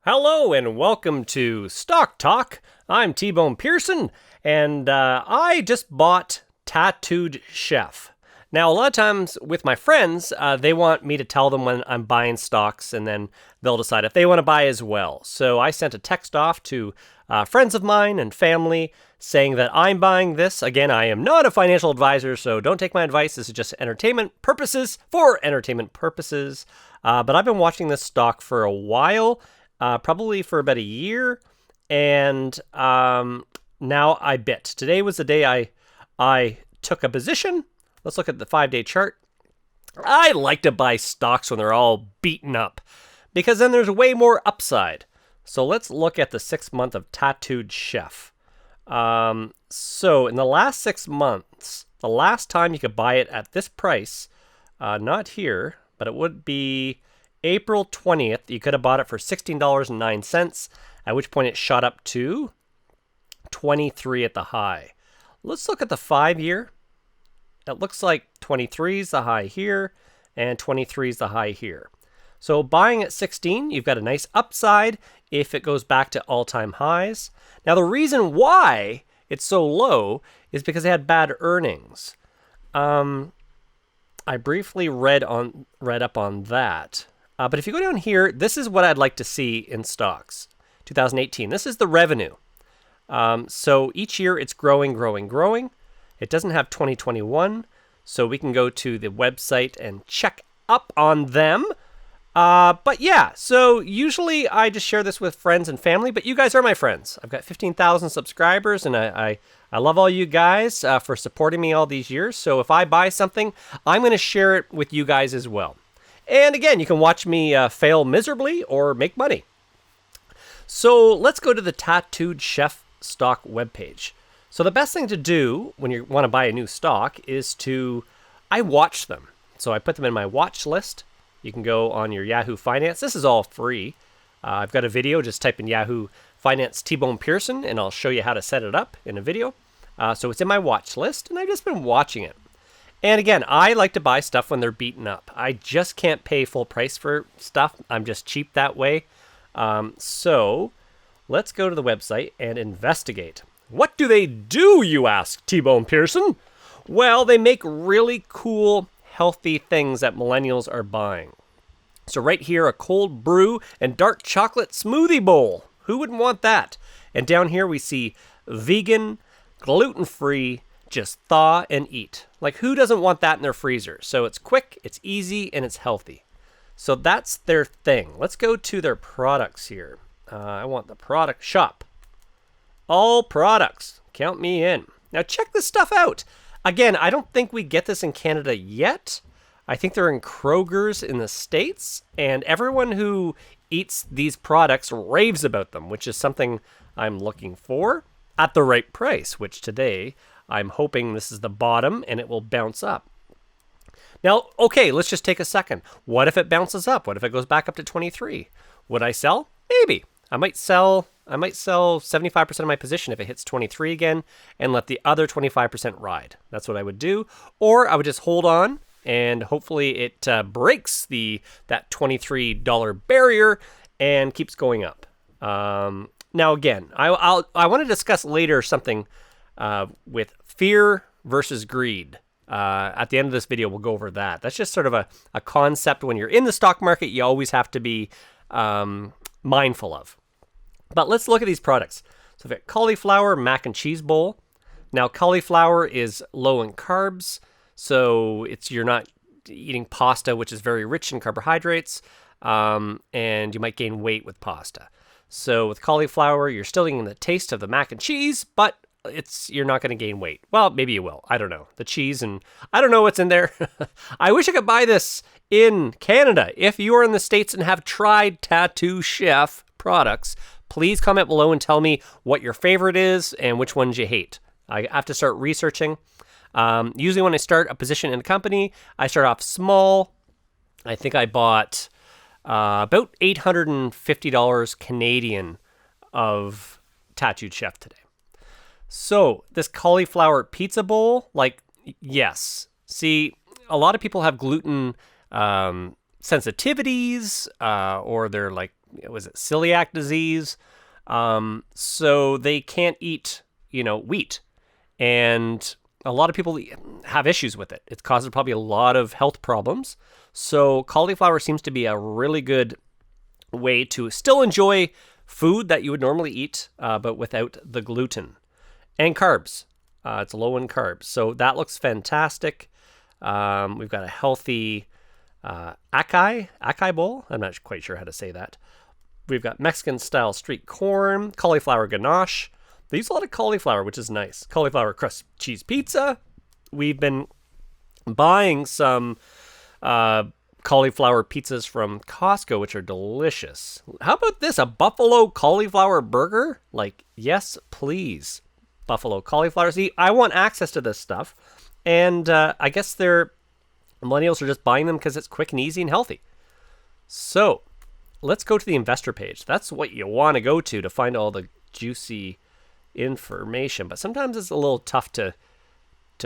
Hello and welcome to Stock Talk. I'm tbonepearson, and I just bought Tattoed Chef. Now, a lot of times with my friends, they want me to tell them when I'm buying stocks, and then they'll decide if they want to buy as well. So I sent a text off to friends of mine and family saying that I'm buying this. Again, I am not a financial advisor, so don't take my advice. This is just entertainment purposes, for entertainment purposes. But I've been watching this stock for a while. Probably for about a year, and now I bit. Today was the day I took a position. Let's look at the 5-day chart. I like to buy stocks when they're all beaten up, because then there's way more upside. So let's look at the 6 month of Tattoed Chef. So in the last 6 months, the last time you could buy it at this price, not here, but it would be April 20th, you could have bought it for $16.09, at which point it shot up to 23 at the high. Let's look at the 5-year. It looks like 23 is the high here, and 23 is the high here. So buying at 16, you've got a nice upside if it goes back to all-time highs. Now, the reason why it's so low is because they had bad earnings. I briefly read up on that. But if you go down here, this is what I'd like to see in stocks. 2018. This is the revenue. So each year it's growing. It doesn't have 2021, so we can go to the website and check up on them. But yeah, so usually I just share this with friends and family, but you guys are my friends. I've got 15,000 subscribers, and I love all you guys for supporting me all these years. So if I buy something, I'm going to share it with you guys as well. And again, you can watch me fail miserably or make money. So let's go to the Tattooed Chef stock webpage. So the best thing to do when you want to buy a new stock is I watch them. So I put them in my watch list. You can go on your Yahoo Finance. This is all free. I've got a video. Just type in Yahoo Finance tbonepearson, and I'll show you how to set it up in a video. So it's in my watch list, and I've just been watching it. And again, I like to buy stuff when they're beaten up. I just can't pay full price for stuff. I'm just cheap that way. So let's go to the website and investigate. What do they do, you ask, tbonepearson? Well, they make really cool, healthy things that millennials are buying. So right here, a cold brew and dark chocolate smoothie bowl. Who wouldn't want that? And down here we see vegan, gluten-free, just thaw and eat. Like, who doesn't want that in their freezer? So it's quick, it's easy, and it's healthy. So that's their thing. Let's go to their products here. I want the product shop. All products. Count me in. Now check this stuff out. Again, I don't think we get this in Canada yet. I think they're in Kroger's in the States, and everyone who eats these products raves about them, which is something I'm looking for at the right price, which today I'm hoping this is the bottom and it will bounce up. Now, okay, let's just take a second. What if it bounces up? What if it goes back up to 23? Would I sell? Maybe. I might sell 75% of my position if it hits 23 again and let the other 25% ride. That's what I would do. Or I would just hold on and hopefully it breaks that $23 barrier and keeps going up. Now again, I want to discuss later something with fear versus greed. At the end of this video, we'll go over that. That's just sort of a concept when you're in the stock market you always have to be mindful of. But let's look at these products. So I've got cauliflower mac and cheese bowl. Now cauliflower is low in carbs, so you're not eating pasta, which is very rich in carbohydrates, and you might gain weight with pasta. So with cauliflower, you're still getting the taste of the mac and cheese, but you're not going to gain weight. Well, maybe you will. I don't know. The cheese and I don't know what's in there. I wish I could buy this in Canada. If you are in the States and have tried Tattood Chef products, please comment below and tell me what your favorite is and which ones you hate. I have to start researching. Usually when I start a position in a company, I start off small. I think I bought about $850 Canadian of Tattood Chef today. So this cauliflower pizza bowl, yes. See, a lot of people have gluten sensitivities, or they're was it celiac disease? So they can't eat, wheat. And a lot of people have issues with it. It causes probably a lot of health problems. So cauliflower seems to be a really good way to still enjoy food that you would normally eat, but without the gluten and carbs. It's low in carbs. So that looks fantastic. We've got a healthy acai bowl. I'm not quite sure how to say that. We've got Mexican-style street corn, cauliflower ganache. They use a lot of cauliflower, which is nice. Cauliflower crust cheese pizza. We've been buying some cauliflower pizzas from Costco, which are delicious. How about this? A buffalo cauliflower burger? Like, yes, please. Buffalo cauliflower. See, I want access to this stuff. And I guess millennials are just buying them because it's quick and easy and healthy. So let's go to the investor page. That's what you want to go to find all the juicy information. But sometimes it's a little tough to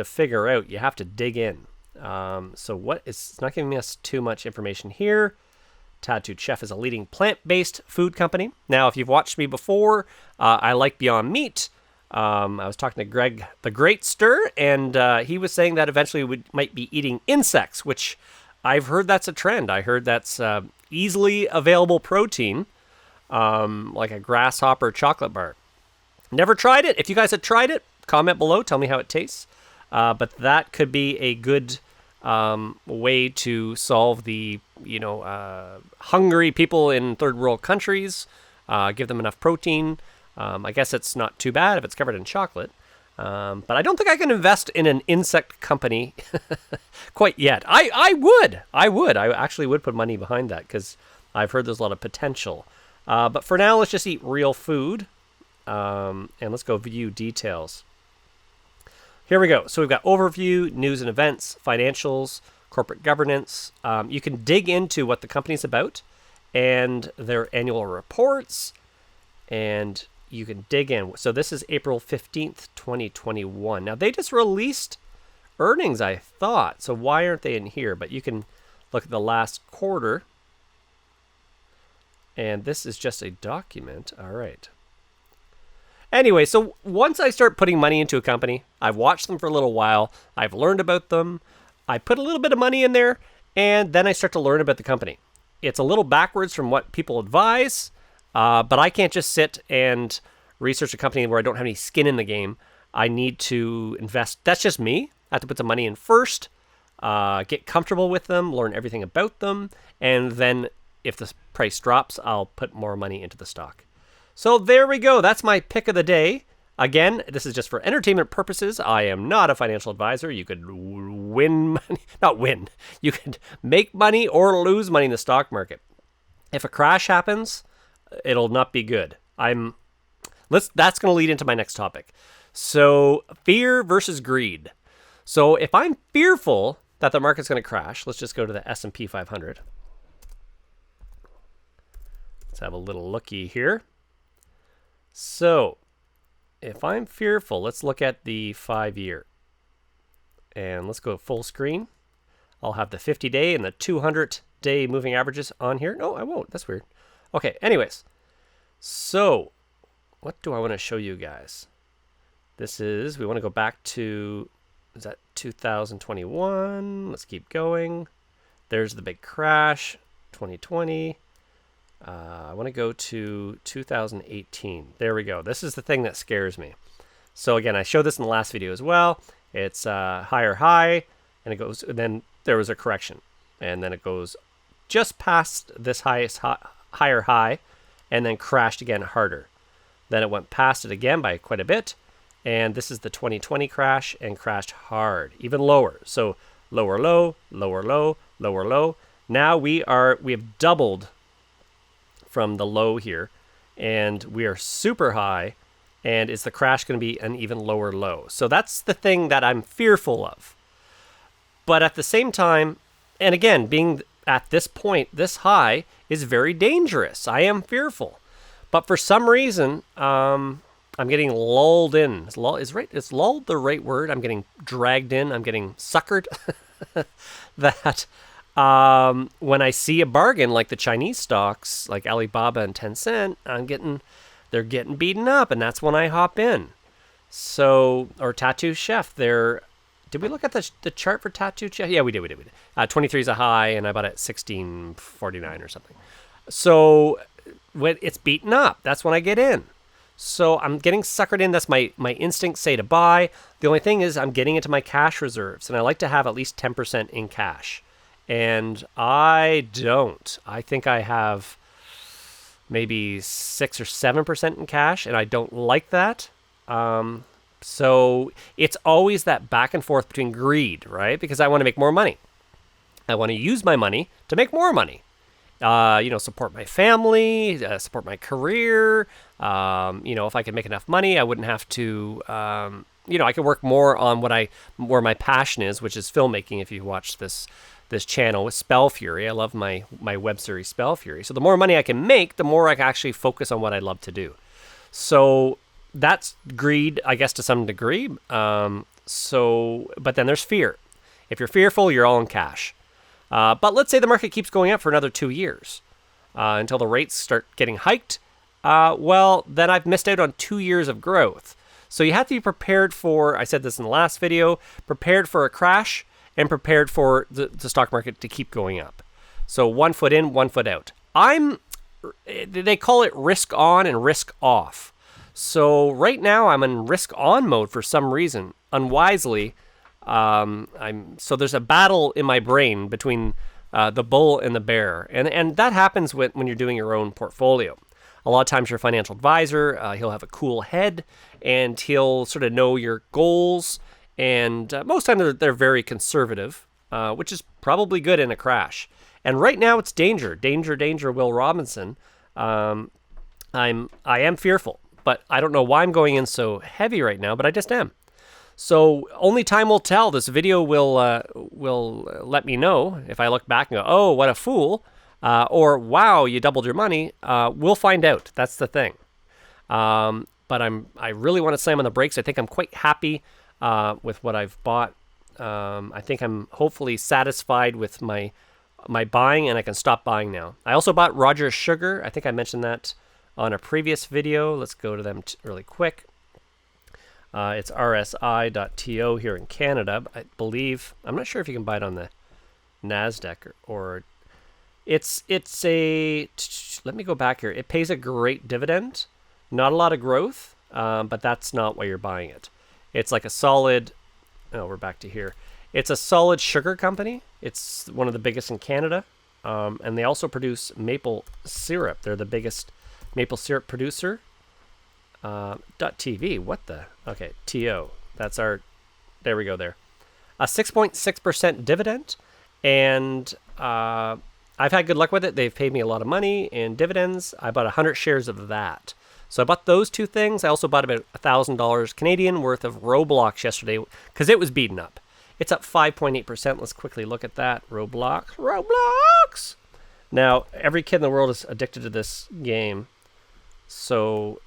figure out. You have to dig in. So it's not giving us too much information here. Tattoed Chef is a leading plant-based food company. Now, if you've watched me before, I like Beyond Meat. I was talking to Greg the Great Stir, and he was saying that eventually we might be eating insects, which I've heard that's a trend. I heard that's easily available protein, like a grasshopper chocolate bar. Never tried it. If you guys have tried it, comment below. Tell me how it tastes. But that could be a good way to solve the, hungry people in third world countries, give them enough protein. I guess it's not too bad if it's covered in chocolate. But I don't think I can invest in an insect company quite yet. I would. I actually would put money behind that because I've heard there's a lot of potential. But for now, let's just eat real food. And let's go view details. Here we go. So we've got overview, news and events, financials, corporate governance. You can dig into what the company's about and their annual reports, and you can dig in. So this is April 15th, 2021. Now, they just released earnings, I thought. So why aren't they in here? But you can look at the last quarter. And this is just a document. All right. Anyway, so once I start putting money into a company, I've watched them for a little while, I've learned about them, I put a little bit of money in there, and then I start to learn about the company. It's a little backwards from what people advise, but I can't just sit and research a company where I don't have any skin in the game. I need to invest. That's just me. I have to put some money in first, get comfortable with them, learn everything about them, and then if the price drops, I'll put more money into the stock. So there we go. That's my pick of the day. Again, this is just for entertainment purposes. I am not a financial advisor. You could You could make money or lose money in the stock market. If a crash happens, it'll not be good. That's going to lead into my next topic. So fear versus greed. So if I'm fearful that the market's going to crash, let's just go to the S&P 500. Let's have a little looky here. So, if I'm fearful, let's look at the 5-year. And let's go full screen. I'll have the 50-day and the 200-day moving averages on here. No, I won't. That's weird. Okay, anyways. So, what do I want to show you guys? We want to go back to, is that 2021? Let's keep going. There's the big crash, 2020. I want to go to 2018. There we go. This is the thing that scares me. So again, I showed this in the last video as well. It's higher high, and it goes. And then there was a correction, and then it goes just past this higher high, and then crashed again harder. Then it went past it again by quite a bit, and this is the 2020 crash and crashed hard, even lower. So lower low, lower low, lower low. Now we have doubled from the low here, and we are super high, and is the crash going to be an even lower low? So that's the thing that I'm fearful of. But at the same time, and again, being at this point, this high is very dangerous. I am fearful. But for some reason, I'm getting lulled in. Is lulled the right word? I'm getting dragged in. I'm getting suckered. That When I see a bargain like the Chinese stocks, like Alibaba and Tencent, they're getting beaten up, and that's when I hop in. So, or Tattoed Chef, did we look at the chart for Tattoed Chef? Yeah, we did. 23 is a high, and I bought it at 16.49 or something. So when it's beaten up, that's when I get in. So I'm getting suckered in. That's my instincts say to buy. The only thing is I'm getting into my cash reserves, and I like to have at least 10% in cash. And I don't. I think I have maybe 6 or 7% in cash, and I don't like that. So it's always that back and forth between greed, right? Because I want to make more money. I want to use my money to make more money. Support my family, support my career. If I could make enough money, I wouldn't have to, I could work more on where my passion is, which is filmmaking. If you watch this channel with Spell Fury, I love my web series Spell Fury. So the more money I can make, the more I can actually focus on what I love to do. So that's greed, I guess, to some degree. But then there's fear. If you're fearful, you're all in cash. But let's say the market keeps going up for another 2 years until the rates start getting hiked. Then I've missed out on 2 years of growth. So you have to be prepared for, I said this in the last video, prepared for a crash and prepared for the stock market to keep going up. So 1 foot in, 1 foot out. They call it risk on and risk off. So right now I'm in risk on mode for some reason, unwisely. So there's a battle in my brain between the bull and the bear, and that happens when you're doing your own portfolio. A lot of times your financial advisor, he'll have a cool head, and he'll sort of know your goals, and most times they're very conservative, which is probably good in a crash. And right now it's danger, Will Robinson. I am fearful, but I don't know why I'm going in so heavy right now, but I just am. So only time will tell. This video will let me know if I look back and go, oh, what a fool, or wow, you doubled your money. We'll find out. That's the thing. But I really want to slam on the brakes. I think I'm quite happy with what I've bought. I think I'm hopefully satisfied with my buying, and I can stop buying now. I also bought Rogers Sugar. I think I mentioned that on a previous video. Let's go to them really quick. It's rsi.to here in Canada. I believe, I'm not sure if you can buy it on the NASDAQ or it's let me go back here. It pays a great dividend, not a lot of growth, but that's not why you're buying it. It's like a solid, we're back to here. It's a solid sugar company. It's one of the biggest in Canada. And they also produce maple syrup. They're the biggest maple syrup producer. .tv, what the? Okay, TO. That's our, there we go there. A 6.6% dividend, and I've had good luck with it. They've paid me a lot of money in dividends. I bought 100 shares of that. So I bought those two things. I also bought about $1,000 Canadian worth of Roblox yesterday because it was beaten up. It's up 5.8%. Let's quickly look at that. Roblox. Now, every kid in the world is addicted to this game. So,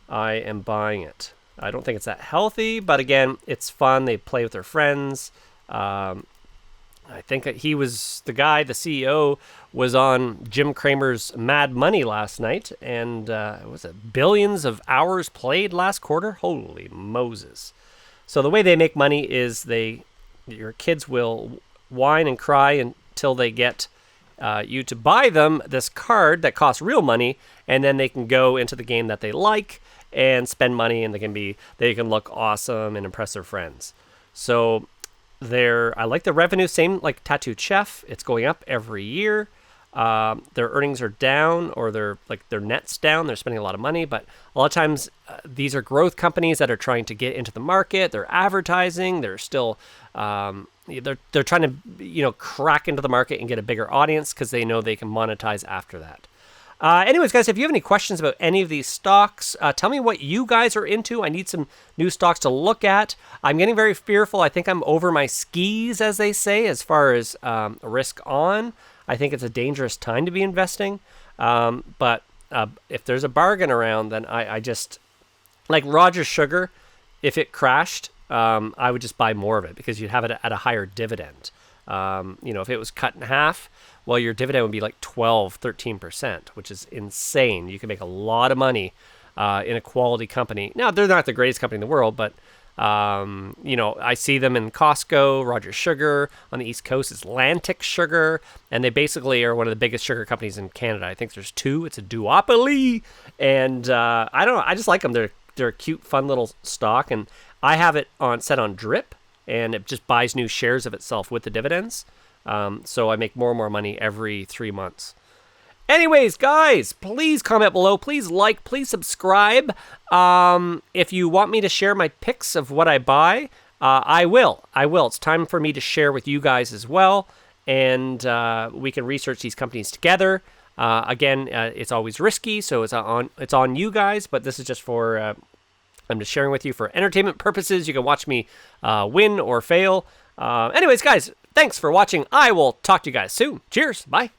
I am buying it. I don't think it's that healthy, but again, it's fun. They play with their friends. I think he was the guy, the CEO, was on Jim Cramer's Mad Money last night, and was it billions of hours played last quarter? Holy Moses. So the way they make money is your kids will whine and cry until they get you to buy them this card that costs real money, and then they can go into the game that they like and spend money, and they can look awesome and impress their friends. So I like the revenue, same like Tattoed Chef. It's going up every year. Their earnings are down, or their net's down. They're spending a lot of money, but a lot of times these are growth companies that are trying to get into the market. They're advertising. They're still they're trying to crack into the market and get a bigger audience because they know they can monetize after that. Anyways, guys, if you have any questions about any of these stocks, tell me what you guys are into. I need some new stocks to look at. I'm getting very fearful. I think I'm over my skis, as they say, as far as risk on. I think it's a dangerous time to be investing. But if there's a bargain around, then I just, like Rogers Sugar, if it crashed, I would just buy more of it because you'd have it at a higher dividend. If it was cut in half, well, your dividend would be like 12, 13%, which is insane. You can make a lot of money in a quality company. Now, they're not the greatest company in the world, but I see them in Costco, Rogers Sugar. On the East Coast, it's Atlantic Sugar, and they basically are one of the biggest sugar companies in Canada. I think there's 2. It's a duopoly, and I don't know. I just like them. They're a cute, fun little stock, and I have it set on drip, and it just buys new shares of itself with the dividends. So I make more and more money every 3 months. Anyways, guys, please comment below. Please like, please subscribe. If you want me to share my picks of what I buy, I will. It's time for me to share with you guys as well. And we can research these companies together. Again, it's always risky, so it's on you guys. But this is just for I'm just sharing with you for entertainment purposes. You can watch me win or fail. Anyways, guys, thanks for watching. I will talk to you guys soon. Cheers. Bye.